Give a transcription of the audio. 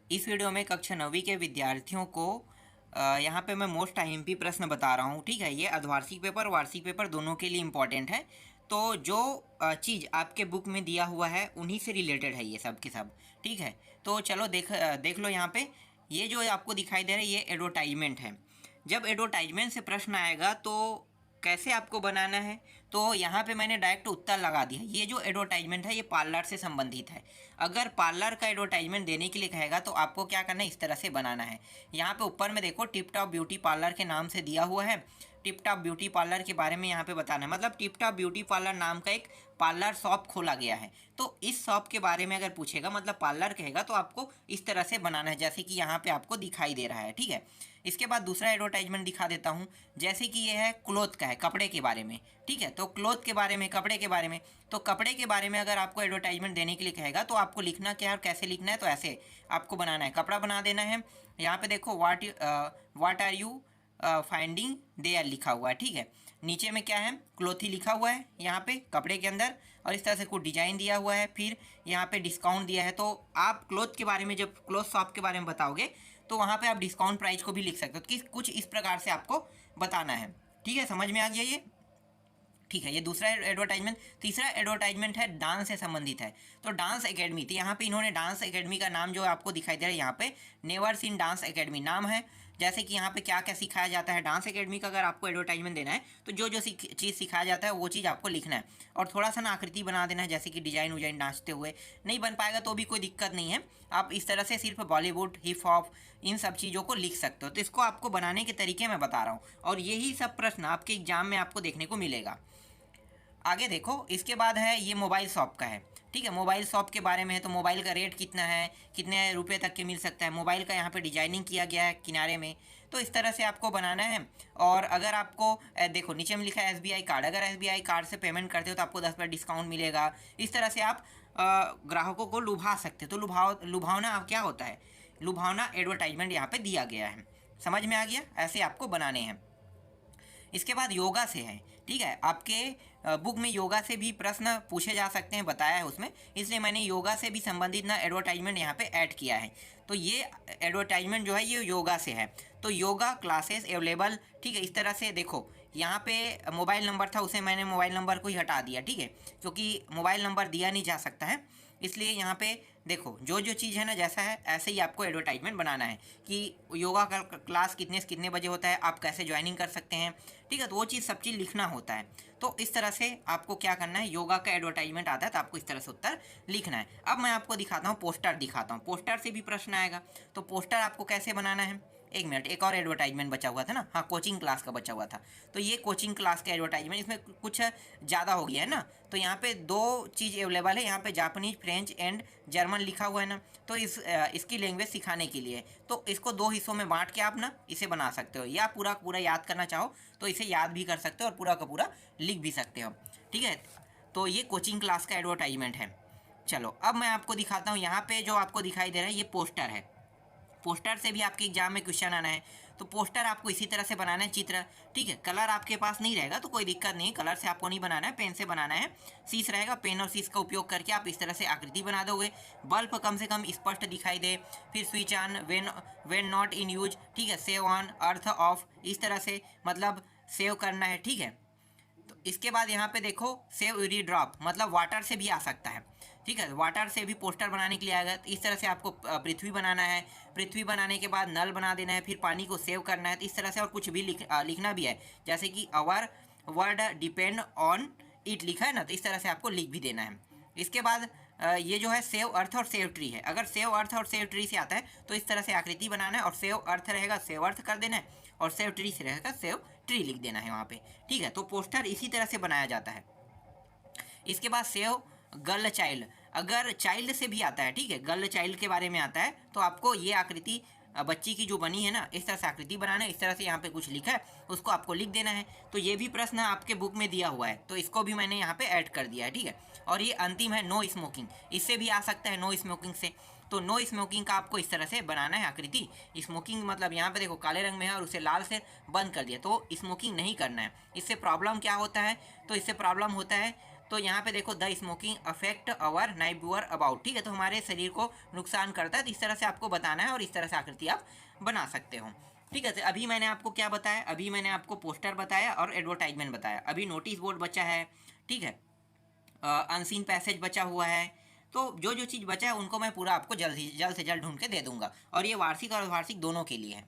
इस वीडियो में कक्षा 9वीं के विद्यार्थियों को यहाँ पे मैं मोस्ट आईएमपी प्रश्न बता रहा हूँ। ठीक है, ये अर्धवार्षिक पेपर वार्षिक पेपर दोनों के लिए इम्पॉर्टेंट है। तो जो चीज़ आपके बुक में दिया हुआ है उन्हीं से रिलेटेड है ये सब के सब। ठीक है, तो चलो देख लो यहाँ पे। ये जो आपको दिखाई दे रहा है ये एडवर्टाइजमेंट है। जब एडवर्टाइजमेंट से प्रश्न आएगा तो कैसे आपको बनाना है, तो यहाँ पे मैंने डायरेक्ट उत्तर लगा दिया। ये जो एडवर्टाइजमेंट है ये पार्लर से संबंधित है। अगर पार्लर का एडवर्टाइजमेंट देने के लिए कहेगा तो आपको क्या करना है, इस तरह से बनाना है। यहाँ पे ऊपर में देखो टिप टॉप ब्यूटी पार्लर के नाम से दिया हुआ है। टिप टॉप ब्यूटी पार्लर के बारे में यहाँ पे बताना है, मतलब टिप टॉप ब्यूटी पार्लर नाम का एक पार्लर शॉप खोला गया है। तो इस शॉप के बारे में अगर पूछेगा, मतलब पार्लर कहेगा, तो आपको इस तरह से बनाना है जैसे कि यहाँ पे आपको दिखाई दे रहा है। ठीक है, इसके बाद दूसरा एडवर्टाइजमेंट दिखा देता हूँ। जैसे कि ये है क्लोथ का है, कपड़े के बारे में। ठीक है, तो क्लोथ के बारे में, कपड़े के बारे में। तो कपड़े के बारे में अगर आपको एडवर्टाइजमेंट देने के लिए कहेगा तो आपको लिखना क्या है और कैसे लिखना है, तो ऐसे आपको बनाना है। कपड़ा बना देना है। यहाँ पे देखो what are you finding there लिखा हुआ है। ठीक है, नीचे में क्या है, क्लोथ ही लिखा हुआ है यहाँ पे कपड़े के अंदर, और इस तरह से कुछ डिजाइन दिया हुआ है। फिर यहाँ पे डिस्काउंट दिया है। तो आप क्लोथ के बारे में, जब क्लोथ शॉप के बारे में बताओगे तो वहाँ पे आप डिस्काउंट प्राइस को भी लिख सकते हो। तो कुछ इस प्रकार से आपको बताना है। ठीक है, समझ में आ गया ये। ठीक है, ये दूसरा एडवर्टाइजमेंट। तीसरा एडवर्टाइजमेंट है डांस से संबंधित है। तो डांस एकेडमी, तो यहाँ पे इन्होंने डांस एकेडमी का नाम जो आपको दिखाई दे रहा है यहाँ पे, नेवर सीन डांस एकेडमी नाम है। जैसे कि यहाँ पे क्या क्या सिखाया जाता है डांस एकेडमी का, अगर आपको एडवर्टाइजमेंट देना है तो जो जो चीज़ सिखाया जाता है वो चीज़ आपको लिखना है। और थोड़ा सा ना आकृति बना देना है, जैसे कि डिजाइन उजाइन नाचते हुए। नहीं बन पाएगा तो भी कोई दिक्कत नहीं है, आप इस तरह से सिर्फ बॉलीवुड, हिप हॉप, इन सब चीज़ों को लिख सकते हो। तो इसको आपको बनाने के तरीके मैं बता रहा हूँ, और यही सब प्रश्न आपके एग्जाम में आपको देखने को मिलेगा। आगे देखो, इसके बाद है ये मोबाइल शॉप का है। ठीक है, मोबाइल शॉप के बारे में है। तो मोबाइल का रेट कितना है, कितने रुपए तक के मिल सकता है, मोबाइल का यहाँ पे डिजाइनिंग किया गया है किनारे में। तो इस तरह से आपको बनाना है। और अगर आपको देखो नीचे में लिखा है एसबीआई कार्ड, अगर एसबीआई कार्ड से पेमेंट करते हो तो आपको 10% डिस्काउंट मिलेगा। इस तरह से आप ग्राहकों को लुभा सकते हो। तो लुभावना क्या होता है, लुभावना एडवर्टाइजमेंट यहाँ पे दिया गया है। समझ में आ गया, ऐसे आपको बनाने हैं। इसके बाद योगा से है। ठीक है, आपके बुक में योगा से भी प्रश्न पूछे जा सकते हैं, बताया है उसमें, इसलिए मैंने योगा से भी संबंधित ना एडवर्टाइजमेंट यहाँ पे ऐड किया है। तो ये एडवर्टाइजमेंट जो है ये योगा से है। तो योगा क्लासेस अवेलेबल। ठीक है, इस तरह से देखो, यहाँ पे मोबाइल नंबर था, उसे मैंने मोबाइल नंबर को ही हटा दिया। ठीक है, क्योंकि मोबाइल नंबर दिया नहीं जा सकता है, इसलिए यहाँ पे देखो जो जो चीज़ है ना, जैसा है ऐसे ही आपको एडवर्टाइजमेंट बनाना है कि योगा का क्लास कितने से कितने बजे होता है, आप कैसे ज्वाइनिंग कर सकते हैं। ठीक है, तो वो चीज़ सब चीज़ लिखना होता है। तो इस तरह से आपको क्या करना है, योगा का एडवर्टाइजमेंट आता है तो आपको इस तरह से उत्तर लिखना है। अब मैं आपको दिखाता हूँ, पोस्टर दिखाता हूँ। पोस्टर से भी प्रश्न आएगा। तो पोस्टर आपको कैसे बनाना है, एक मिनट, एक और एडवर्टाइजमेंट बचा हुआ था ना, हाँ, कोचिंग क्लास का बचा हुआ था। तो ये कोचिंग क्लास का एडवर्टाइजमेंट, इसमें कुछ ज़्यादा हो गया है ना। तो यहाँ पे दो चीज़ अवेलेबल है, यहाँ पे जापानीज, फ्रेंच एंड जर्मन लिखा हुआ है ना। तो इसकी लैंग्वेज सिखाने के लिए, तो इसको दो हिस्सों में बांट के आप ना इसे बना सकते हो, या पूरा पूरा याद करना चाहो तो इसे याद भी कर सकते हो और पूरा का पूरा लिख भी सकते हो। ठीक है, तो ये कोचिंग क्लास का एडवर्टाइजमेंट है। चलो अब मैं आपको दिखाता हूँ, यहाँ पे जो आपको दिखाई दे रहा है ये पोस्टर है। पोस्टर से भी आपके एग्जाम में क्वेश्चन आना है। तो पोस्टर आपको इसी तरह से बनाना है, चित्र। ठीक है, कलर आपके पास नहीं रहेगा तो कोई दिक्कत नहीं, कलर से आपको नहीं बनाना है, पेन से बनाना है। शीश रहेगा, पेन और शीश का उपयोग करके आप इस तरह से आकृति बना दोगे। बल्ब कम से कम स्पष्ट दिखाई दे। फिर switch on when not in use. ठीक है, सेव ऑन, अर्थ ऑफ, इस तरह से मतलब सेव करना है। ठीक है, तो इसके बाद यहाँ पे देखो सेव यूरी ड्रॉप, मतलब वाटर से भी आ सकता है। ठीक है, वाटर से भी पोस्टर बनाने के लिए आएगा। तो इस तरह से आपको पृथ्वी बनाना है। पृथ्वी बनाने के बाद नल बना देना है, फिर पानी को सेव करना है। तो इस तरह से और कुछ भी लिखना भी है, जैसे कि our word depend on it लिखा है ना, तो इस तरह से आपको लिख भी देना है। इसके बाद ये जो है सेव अर्थ और सेव ट्री है। अगर सेव अर्थ और सेव ट्री से आता है तो इस तरह से आकृति बनाना है, और सेव अर्थ रहेगा सेव अर्थ कर देना है, और सेव ट्री से रहेगा सेव ट्री लिख देना है वहाँ पे। ठीक है, तो पोस्टर इसी तरह से बनाया जाता है। इसके बाद सेव गर्ल चाइल्ड, अगर चाइल्ड से भी आता है, ठीक है, गर्ल चाइल्ड के बारे में आता है, तो आपको ये आकृति बच्ची की जो बनी है ना, इस तरह से आकृति बनाना है। इस तरह से यहाँ पे कुछ लिखा है, उसको आपको लिख देना है। तो ये भी प्रश्न आपके बुक में दिया हुआ है, तो इसको भी मैंने यहाँ पे ऐड कर दिया है। ठीक है, और ये अंतिम है नो स्मोकिंग, इससे भी आ सकता है नो स्मोकिंग से। तो नो स्मोकिंग का आपको इस तरह से बनाना है आकृति। स्मोकिंग मतलब यहाँ पे देखो काले रंग में है और उसे लाल से बंद कर दिया, तो स्मोकिंग नहीं करना है। इससे प्रॉब्लम क्या होता है, तो इससे प्रॉब्लम होता है तो यहाँ पे देखो the smoking affect our neighbour about, ठीक है, तो हमारे शरीर को नुकसान करता है। तो इस तरह से आपको बताना है और इस तरह से आकृति आप बना सकते हो, ठीक है। तो अभी मैंने आपको क्या बताया, अभी मैंने आपको पोस्टर बताया और एडवर्टाइजमेंट बताया, अभी नोटिस बोर्ड बचा है, ठीक है, अनसीन पैसेज बचा हुआ है। तो जो जो चीज़ बचा है उनको मैं पूरा आपको जल्द से जल्द ढूंढ के दे दूंगा, और ये वार्षिक और अर्धवार्षिक दोनों के लिए है।